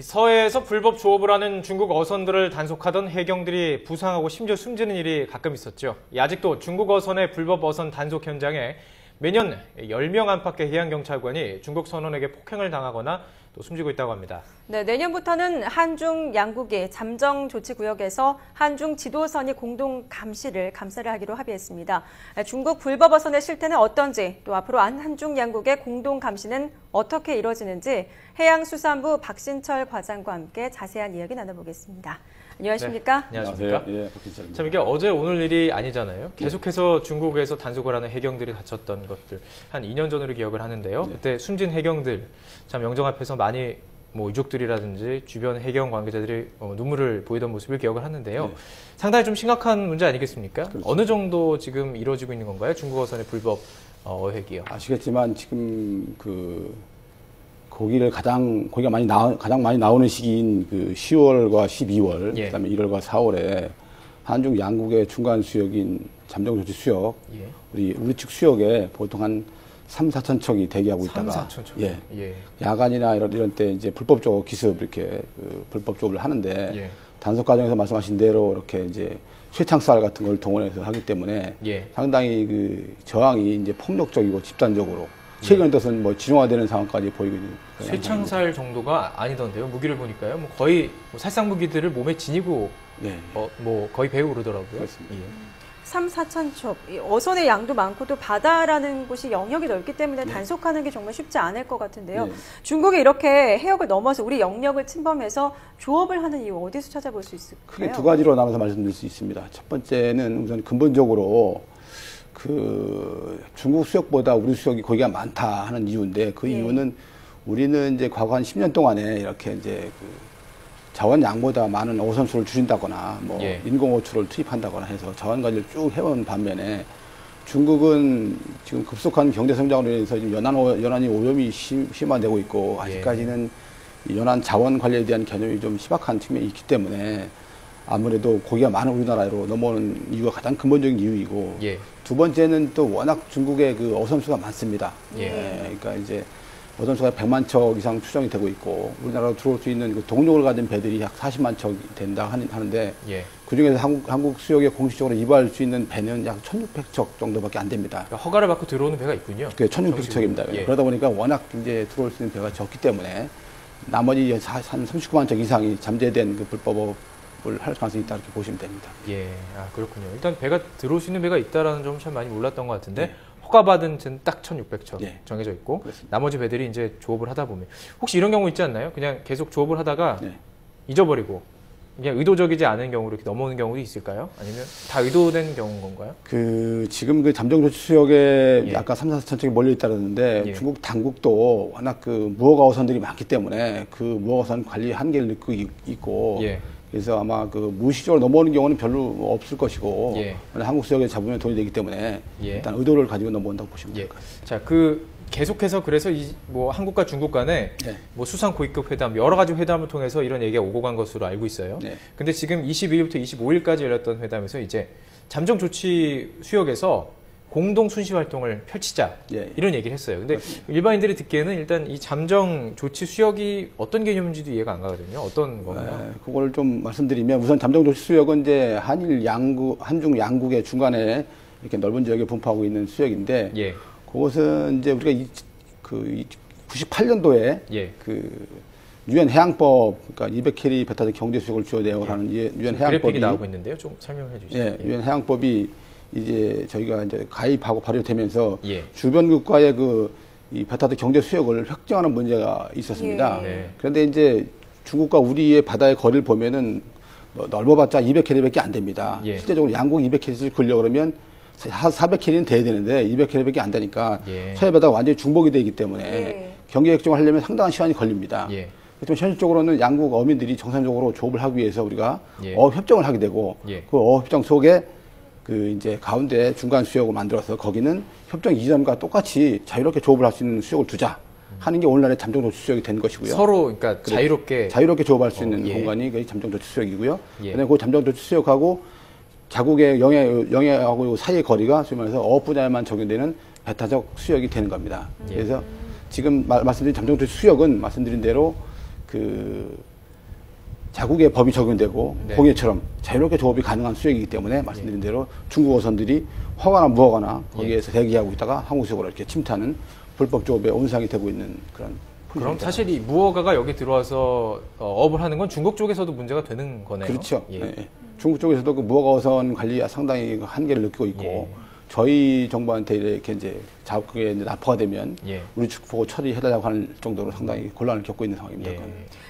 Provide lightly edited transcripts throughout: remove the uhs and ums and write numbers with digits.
서해에서 불법 조업을 하는 중국 어선들을 단속하던 해경들이 부상하고 심지어 숨지는 일이 가끔 있었죠. 아직도 중국 어선의 불법 어선 단속 현장에 매년 10명 안팎의 해양경찰관이 중국 선원에게 폭행을 당하거나 또 숨지고 있다고 합니다. 네, 내년부터는 한중 양국이 잠정조치구역에서 한중 지도선이 공동 감사를 하기로 합의했습니다. 중국 불법 어선의 실태는 어떤지, 또 앞으로 한중 양국의 공동 감시는 어떻게 이뤄지는지 해양수산부 박신철 과장과 함께 자세한 이야기 나눠보겠습니다. 안녕하십니까? 네, 안녕하십니까? 예, 박신철입니다. 참 이게 어제 오늘 일이 아니잖아요. 계속해서 중국에서 단속을 하는 해경들이 다쳤던 것들 한 2년 전으로 기억을 하는데요. 그때 숨진 해경들 참 영정 앞에서 많이 유족들이라든지 주변 해경 관계자들이 눈물을 보이던 모습을 기억을 하는데요. 상당히 좀 심각한 문제 아니겠습니까? 그렇죠. 어느 정도 지금 이루어지고 있는 건가요? 중국 어선의 불법 어획이요. 아시겠지만 지금 고기가 가장 많이 나오는 시기인 10월과 12월, 그다음에 1월과 4월에 한중 양국의 중간 수역인 잠정조치 수역, 우리 측 수역에 보통 한 3-4천 척이 대기하고 있다가 3-4천 척. 야간이나 이런 때 이제 불법적 기습 이렇게 불법 조업을 하는데 단속 과정에서 말씀하신 대로 이렇게 이제 쇠창살 같은 걸 동원해서 하기 때문에 상당히 저항이 이제 폭력적이고 집단적으로 최근 들어서는 진화되는 상황까지 보이고 있는. 쇠창살 정도가 아니던데요. 무기를 보니까요. 거의 살상 무기들을 몸에 지니고 거의 배우 그러더라고요. 그렇습니다. 3-4천 척. 어선의 양도 많고 또 바다라는 곳이 영역이 넓기 때문에 단속하는 게 정말 쉽지 않을 것 같은데요. 중국이 이렇게 해역을 넘어서 우리 영역을 침범해서 조업을 하는 이유 어디서 찾아볼 수 있을까요? 크게 두 가지로 나눠서 말씀드릴 수 있습니다. 첫 번째는 우선 근본적으로 중국 수역보다 우리 수역이 거기가 많다 하는 이유인데 그 이유는 우리는 이제 과거 한 10년 동안에 이렇게 이제 자원 양보다 많은 어선 수를 줄인다거나 인공 호출을 투입한다거나 해서 자원 관리를 쭉 해온 반면에 중국은 지금 급속한 경제 성장으로 인해서 지금 연안이 오염이 심화되고 있고 아직까지는 연안 자원 관리에 대한 개념이 좀 희박한 측면이 있기 때문에 아무래도 고기가 많은 우리나라로 넘어오는 이유가 가장 근본적인 이유이고 두 번째는 또 워낙 중국의 어선수가 많습니다. 그러니까 이제 어선수가 100만 척 이상 추정이 되고 있고 우리나라로 들어올 수 있는 동력을 가진 배들이 약 40만 척 된다 하는데 그중에서 한국 수역에 공식적으로 입항할 수 있는 배는 약 1,600척 정도밖에 안 됩니다. 그러니까 허가를 받고 들어오는 배가 있군요. 1,600척입니다. 그러다 보니까 워낙 이제 들어올 수 있는 배가 적기 때문에 나머지 한 39만 척 이상이 잠재된 불법을 할 가능성이 있다 이렇게 보시면 됩니다. 그렇군요. 일단 배가 들어올 수 있는 배가 있다라는 점은 참 많이 몰랐던 것 같은데 허가받은 는 딱 1,600척 정해져 있고 그렇습니다. 나머지 배들이 이제 조업을 하다 보면 혹시 이런 경우 있지 않나요? 그냥 계속 조업을 하다가 잊어버리고 그냥 의도적이지 않은 경우로 이렇게 넘어오는 경우도 있을까요? 아니면 다 의도된 경우인 건가요? 지금 잠정조치 수역에 아까 3-4천 척이 몰려 있다는데 중국 당국도 워낙 무허가 어선들이 많기 때문에 무허가 어선 관리 한계를 느끼고 있고 그래서 아마 무의식적으로 넘어오는 경우는 별로 없을 것이고 한국 수역에 잡으면 돈이 되기 때문에 일단 의도를 가지고 넘어온다고 보시면 될 것 같습니다. 자, 계속해서 그래서 한국과 중국 간에 수상 고위급 회담 여러 가지 회담을 통해서 이런 얘기가 오고 간 것으로 알고 있어요. 근데 지금 22일부터 25일까지 열렸던 회담에서 이제 잠정 조치 수역에서 공동 순시 활동을 펼치자 이런 얘기를 했어요. 근데 일반인들이 듣기에는 일단 이 잠정 조치 수역이 어떤 개념인지도 이해가 안 가거든요. 어떤 건가요? 그걸 좀 말씀드리면 우선 잠정 조치 수역은 이제 한중 양국의 중간에 이렇게 넓은 지역에 분포하고 있는 수역인데 그것은 이제 우리가 98년도에 유엔 해양법, 그러니까 200캐리 배 타적 경제 수역을 주요 내용을 하는 유엔 해양법이 그래픽이 나오고 있는데요. 좀 설명해 주시죠. 유엔 해양법이 이제 저희가 이제 가입하고 발효되면서 주변 국가의 이 배 타적 경제 수역을 획정하는 문제가 있었습니다. 그런데 이제 중국과 우리의 바다의 거리를 보면은 넓어봤자 200캐리밖에 안 됩니다. 실제적으로 양국 200캐리를 걸려 그러면 400캐리는 돼야 되는데 200캐리밖에 안 되니까 서해 바다가 완전히 중복이 되기 때문에 경계 획정을 하려면 상당한 시간이 걸립니다. 그렇지만 현실적으로는 양국 어민들이 정상적으로 조업을 하기 위해서 우리가 어업 협정을 하게 되고 그 어업 협정 속에 이제 가운데 중간 수역을 만들어서 거기는 협정 이전과 똑같이 자유롭게 조업을 할 수 있는 수역을 두자 하는 게 오늘날의 잠정조치 수역이 된 것이고요. 서로 그러니까 자유롭게 조업할 수 있는 공간이 그 잠정조치 수역이고요. 그다음에 그 잠정조치 수역하고 자국의 영해하고 사이의 거리가 소위 말해서 어업 분야에만 적용되는 배타적 수역이 되는 겁니다. 그래서 지금 말씀드린 잠정조치 수역은 말씀드린 대로 자국의 법이 적용되고 네. 공해처럼 자유롭게 조업이 가능한 수역이기 때문에 말씀드린 대로 중국 어선들이 허가나 무허가나 거기에서 대기하고 있다가 한국 지역으로 이렇게 침투하는 불법 조업의 온상이 되고 있는 그런. 그럼 사실 이 무허가가 여기 들어와서 업을 하는 건 중국 쪽에서도 문제가 되는 거네요. 그렇죠. 예. 예. 중국 쪽에서도 그 무허가 어선 관리가 상당히 한계를 느끼고 있고 예. 저희 정부한테 이렇게 이제 자국에 이제 납부가 되면 예. 우리 측 보고 처리해달라고 하는 정도로 상당히 곤란을 겪고 있는 상황입니다. 예.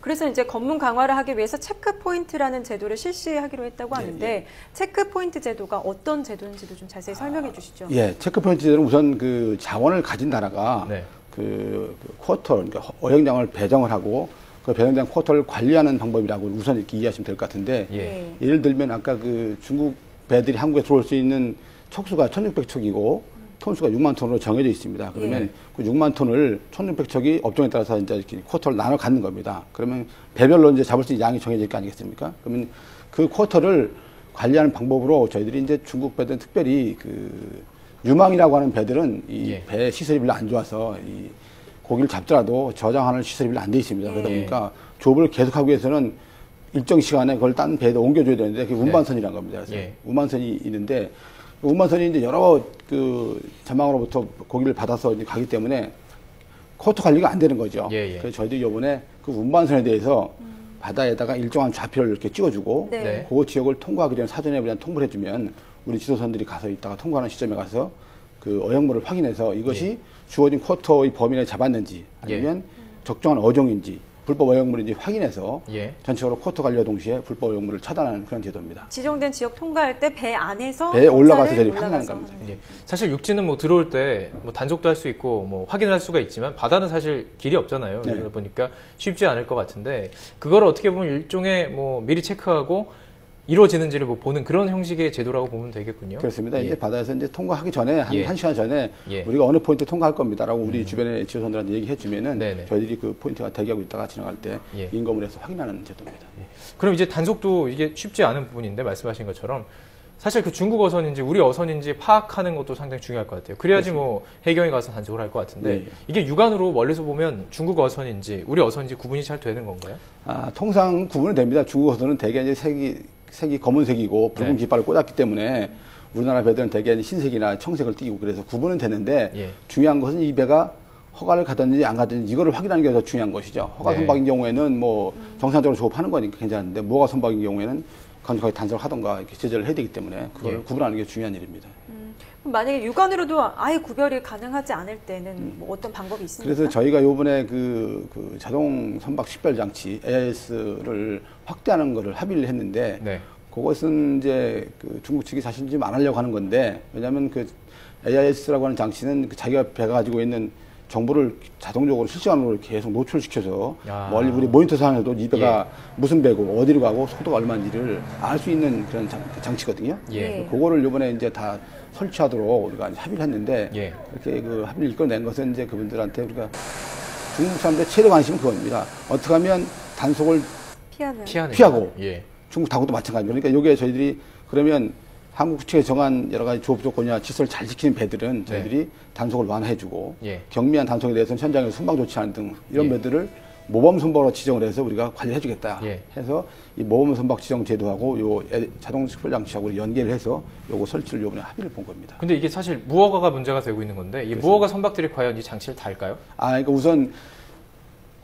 그래서 이제 검문 강화를 하기 위해서 체크 포인트라는 제도를 실시하기로 했다고 하는데 예. 체크 포인트 제도가 어떤 제도인지도 좀 자세히 설명해 주시죠. 예, 체크 포인트 제도는 우선 그 자원을 가진 나라가 네. 그 쿼터, 그러니까 어획량을 배정을 하고 그 배정된 쿼터를 관리하는 방법이라고 우선 이렇게 이해하시면 될 것 같은데 예. 예를 들면 아까 그 중국 배들이 한국에 들어올 수 있는 척수가 1,600척이고 톤수가 6만 톤으로 정해져 있습니다. 그러면 그 6만 톤을 1,600척이 업종에 따라서 이제 이렇게 쿼터를 나눠 갖는 겁니다. 그러면 배별로 이제 잡을 수 있는 양이 정해질 거 아니겠습니까? 그러면 그 쿼터를 관리하는 방법으로 저희들이 이제 중국 배들은 특별히 그 유망이라고 하는 배들은 이 배 시설이 별로 안 좋아서 이 고기를 잡더라도 저장하는 시설이 별로 안 돼 있습니다. 그러다 보니까 조업을 계속하기 위해서는 일정 시간에 그걸 딴 배에다 옮겨줘야 되는데 그게 운반선이라는 겁니다. 그래서 운반선이 있는데 운반선이 이제 여러 그 자망으로부터 고기를 받아서 이제 가기 때문에 쿼터 관리가 안 되는 거죠. 그래서 저희들이 이번에 그 운반선에 대해서 바다에다가 일정한 좌표를 이렇게 찍어주고 그 지역을 통과하기 전에 사전에 그냥 통보를 해주면 우리 지도선들이 가서 있다가 통과하는 시점에 가서 그 어획물을 확인해서 이것이 주어진 쿼터의 범위 내에 잡았는지 아니면 적정한 어종인지 불법 어획물인지 확인해서 전체적으로 쿼터 관리와 동시에 불법 어획물을 차단하는 그런 제도입니다. 지정된 지역 통과할 때 배 안에서 배에 올라가서 저희들이 확인하는 겁니다. 사실 육지는 뭐 들어올 때 뭐 단속도 할 수 있고 뭐 확인을 할 수가 있지만 바다는 사실 길이 없잖아요. 그러다 보니까 쉽지 않을 것 같은데 그걸 어떻게 보면 일종의 뭐 미리 체크하고 이루어지는지를 뭐 보는 그런 형식의 제도라고 보면 되겠군요. 그렇습니다. 이제 바다에서 이제 통과하기 전에 한 시간 전에 우리가 어느 포인트 통과할 겁니다라고 우리 주변의 지도선들한테 얘기해 주면은 저희들이 그 포인트가 대기하고 있다가 지나갈 때 인검을 해서 확인하는 제도입니다. 그럼 이제 단속도 이게 쉽지 않은 부분인데 말씀하신 것처럼 사실 그 중국 어선인지 우리 어선인지 파악하는 것도 상당히 중요할 것 같아요. 그래야지 뭐 해경에 가서 단속을 할 것 같은데 이게 육안으로 멀리서 보면 중국 어선인지 우리 어선인지 구분이 잘 되는 건가요? 통상 구분은 됩니다. 중국 어선은 대개 이제 색이 검은색이고 붉은 깃발을 꽂았기 때문에 우리나라 배들은 대개 흰색이나 청색을 띠고 그래서 구분은 되는데 중요한 것은 이 배가 허가를 가든지 안 가든지 이거를 확인하는 게 더 중요한 것이죠. 허가 선박인 경우에는 뭐 정상적으로 조업하는 거니까 괜찮은데 무허가 선박인 경우에는 간접하게 단속을 하던가 이렇게 제재를 해야 되기 때문에 그걸 구분하는 게 중요한 일입니다. 그럼 만약에 육안으로도 아예 구별이 가능하지 않을 때는 뭐 어떤 방법이 있습니까? 그래서 저희가 이번에 그 자동 선박 식별 장치 AIS를 확대하는 것을 합의를 했는데 그것은 이제 그 중국 측이 사실 좀 안 하려고 하는 건데 왜냐하면 그 AIS라고 하는 장치는 그 자기가 배가 가지고 있는 정보를 자동적으로 실시간으로 계속 노출시켜서 멀리 우리 모니터상에도 이 배가 무슨 배고 어디로 가고 속도가 얼마인지를 알 수 있는 그런 장치거든요. 그거를 이번에 이제 다 설치하도록 우리가 합의를 했는데 이렇게 그 합의를 이끌어낸 것은 이제 그분들한테 우리가 중국 사람들의 최대 관심은 그겁니다. 어떻게 하면 단속을 피하고 중국 당국도 마찬가지입니다. 그러니까 이게 저희들이 그러면 한국 측에 정한 여러 가지 조업 조건이나 질서를 잘 지키는 배들은 저희들이 단속을 완화해주고 경미한 단속에 대해서는 현장에서 순방 조치하는 등 이런 배들을 모범 선박으로 지정을 해서 우리가 관리해주겠다 해서 이 모범 선박 지정 제도하고 요 자동 식별 장치하고 연계를 해서 요거 설치를 요번에 합의를 본 겁니다. 근데 이게 사실 무허가가 문제가 되고 있는 건데 이 무허가 선박들이 과연 이 장치를 달까요? 그러니까 우선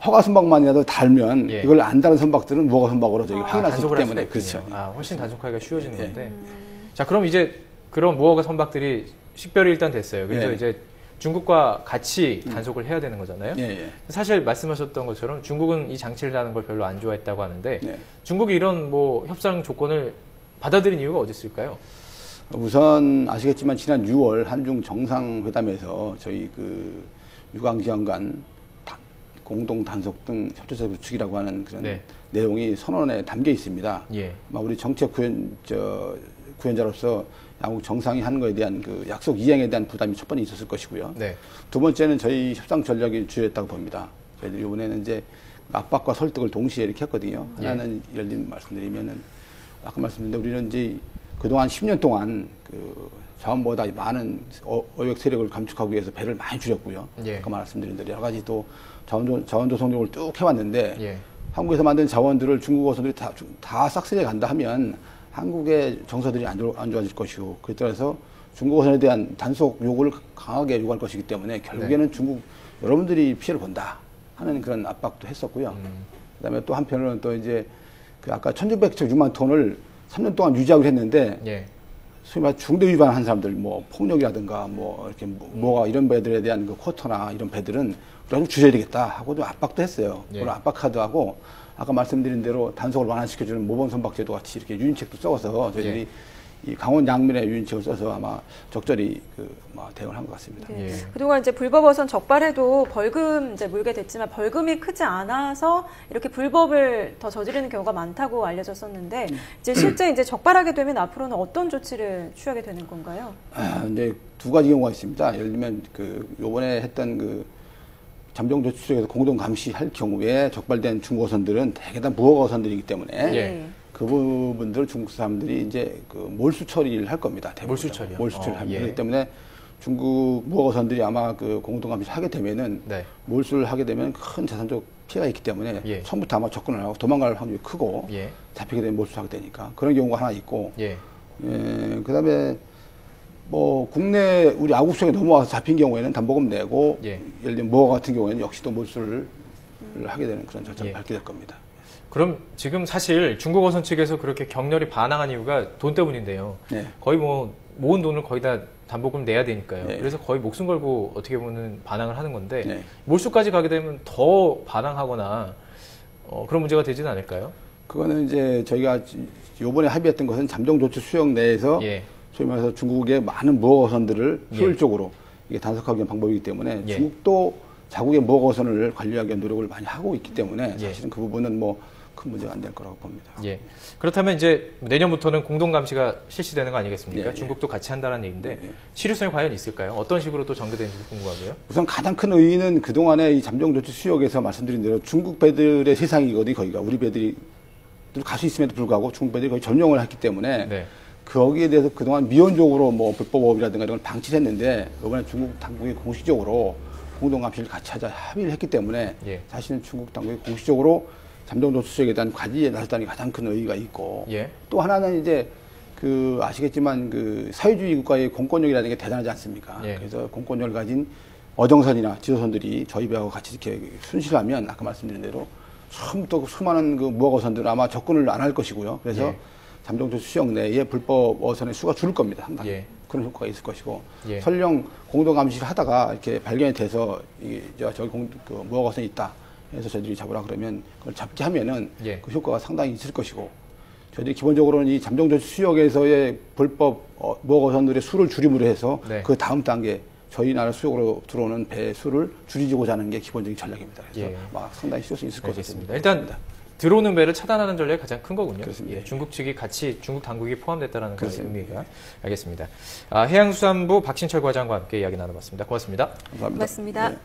허가 선박만이라도 달면 이걸 안 다른 선박들은 무허가 선박으로 저희가 확인할 수 있기 때문에 그렇죠. 훨씬 단속하기가 쉬워지는 건데. 자, 그럼 이제 그런 무허가 선박들이 식별이 일단 됐어요. 그래서 이제 중국과 같이 단속을 해야 되는 거잖아요. 사실 말씀하셨던 것처럼 중국은 이 장치를 다는 걸 별로 안 좋아했다고 하는데 중국이 이런 뭐 협상 조건을 받아들인 이유가 어디 있을까요? 우선 아시겠지만 지난 6월 한중 정상회담에서 저희 그 유관기관 간 공동 단속 등 협조체 구축이라고 하는 그런 내용이 선언에 담겨 있습니다. 우리 정책 구현자로서 양국 정상이 하는 것에 대한 그 약속 이행에 대한 부담이 첫 번째 있었을 것이고요. 두 번째는 저희 협상 전략이 주요했다고 봅니다. 저희들 이번에는 이제 압박과 설득을 동시에 이렇게 했거든요. 하나는 예를 들면 말씀드리면은 아까 말씀드린 대로 우리는 이제 그동안 10년 동안 그 자원보다 많은 어획 세력을 감축하기 위해서 배를 많이 줄였고요. 아까 말씀드린 대로 여러 가지 또 자원조성용을 쭉 해왔는데 한국에서 만든 자원들을 중국 어선들이 다 싹쓸이에 간다 하면 한국의 정서들이 안 좋아질 것이고, 그에 따라서 중국 어선에 대한 단속 요구를 강하게 요구할 것이기 때문에 결국에는 네. 중국 여러분들이 피해를 본다 하는 그런 압박도 했었고요. 그다음에 또 한편으로는 또 이제 그 아까 1,606만 톤을 3년 동안 유지하기로 했는데 예. 소위 말 중대 위반한 사람들, 뭐 폭력이라든가 뭐 이렇게 뭐가 이런 배들에 대한 그 쿼터나 이런 배들은 우리가 주셔야 되겠다 하고도 압박도 했어요. 예. 그런 압박카드 하고 아까 말씀드린 대로 단속을 완화시켜주는 모범 선박제도 같이 이렇게 유인책도 써서 저희들이 예. 이 강원 양면에 유인책을 써서 아마 적절히 대응을 한 것 같습니다. 예. 그동안 이제 불법 어선 적발해도 벌금 이제 물게 됐지만 벌금이 크지 않아서 이렇게 불법을 더 저지르는 경우가 많다고 알려졌었는데 이제 실제 이제 적발하게 되면 앞으로는 어떤 조치를 취하게 되는 건가요? 이제 두 가지 경우가 있습니다. 예를 들면 요번에 했던 잠정 조치 수역에서 공동 감시할 경우에 적발된 중국 어선들은 대개 다 무허가 어선들이기 때문에 예. 그 부분들 중국 사람들이 이제 몰수 처리를 할 겁니다. 몰수 처리요? 몰수 처리를 합니다. 그렇기 때문에 중국 무허가 어선들이 아마 공동 감시를 하게 되면은 네. 몰수를 하게 되면 큰 재산적 피해가 있기 때문에 예. 처음부터 아마 접근을 하고 도망갈 확률이 크고 예. 잡히게 되면 몰수하게 되니까 그런 경우가 하나 있고 예. 그다음에 국내 우리 아구수역에 넘어와서 잡힌 경우에는 담보금 내고 예. 예를 들면 무허가 같은 경우에는 역시 또 몰수를 하게 되는 그런 절차를 밟게 될 겁니다. 그럼 지금 사실 중국 어선 측에서 그렇게 격렬히 반항한 이유가 돈 때문인데요. 네. 거의 모은 돈을 거의 다 담보금 내야 되니까요. 네. 그래서 거의 목숨 걸고 어떻게 보면 반항을 하는 건데 네. 몰수까지 가게 되면 더 반항하거나 그런 문제가 되지는 않을까요? 그거는 이제 저희가 이번에 합의했던 것은 잠정조치 수역 내에서 예. 소위 말해서 중국의 많은 무허가 어선들을 효율적으로 이게 단속하기 위한 방법이기 때문에 예. 중국도 자국의 무허가 어선을 관리하기 위한 노력을 많이 하고 있기 때문에 사실은 그 부분은 큰 문제가 안 될 거라고 봅니다. 예. 그렇다면 이제 내년부터는 공동 감시가 실시되는 거 아니겠습니까? 예, 중국도 같이 한다는 얘기인데 실효성이 과연 있을까요? 어떤 식으로 또 전개되는지 궁금하고요. 우선 가장 큰 의의는 그동안의 이 잠정조치 수역에서 말씀드린 대로 중국 배들의 세상이거든요. 거기가 우리 배들이 갈 수 있음에도 불구하고 중국 배들이 거의 점령을 했기 때문에 네. 거기에 대해서 그동안 미온적으로 불법업이라든가 이런 걸 방치했는데 이번에 중국 당국이 공식적으로 공동 감시를 같이 하자 합의를 했기 때문에 예. 사실은 중국 당국이 공식적으로 잠정조치 수역에 대한 관리에 나섰다는 게 가장 큰 의의가 있고 예. 또 하나는 이제 아시겠지만 사회주의 국가의 공권력이라는 게 대단하지 않습니까? 예. 그래서 공권력을 가진 어정선이나 지도선들이 저희 배하고 같이 이렇게 순실하면 아까 말씀드린 대로 처음부터 수많은 무허가 어선들은 아마 접근을 안 할 것이고요. 그래서 예. 잠정조치 수역 내에 불법 어선의 수가 줄을 겁니다. 상당히. 예. 그런 효과가 있을 것이고 예. 설령 공동 감시를 하다가 이렇게 발견이 돼서 저기 무허가 어선이 있다. 해서 저희들이 잡으라 그러면 그걸 잡게 하면은 예. 그 효과가 상당히 있을 것이고 저희들이 기본적으로는 이 잠정조치 수역에서의 불법 무허가 어선들의 수를 줄임으로 해서 네. 그 다음 단계 저희 나라 수역으로 들어오는 배 수를 줄이고자 하는 게 기본적인 전략입니다. 그래서 예. 상당히 실효성이 있을 것 같습니다. 일단 들어오는 배를 차단하는 전략이 가장 큰 거군요. 그렇습니다. 예. 중국 측이 같이 중국 당국이 포함됐다는 그런 의미가 알겠습니다. 해양수산부 박신철 과장과 함께 이야기 나눠봤습니다. 고맙습니다. 감사합니다. 고맙습니다. 네.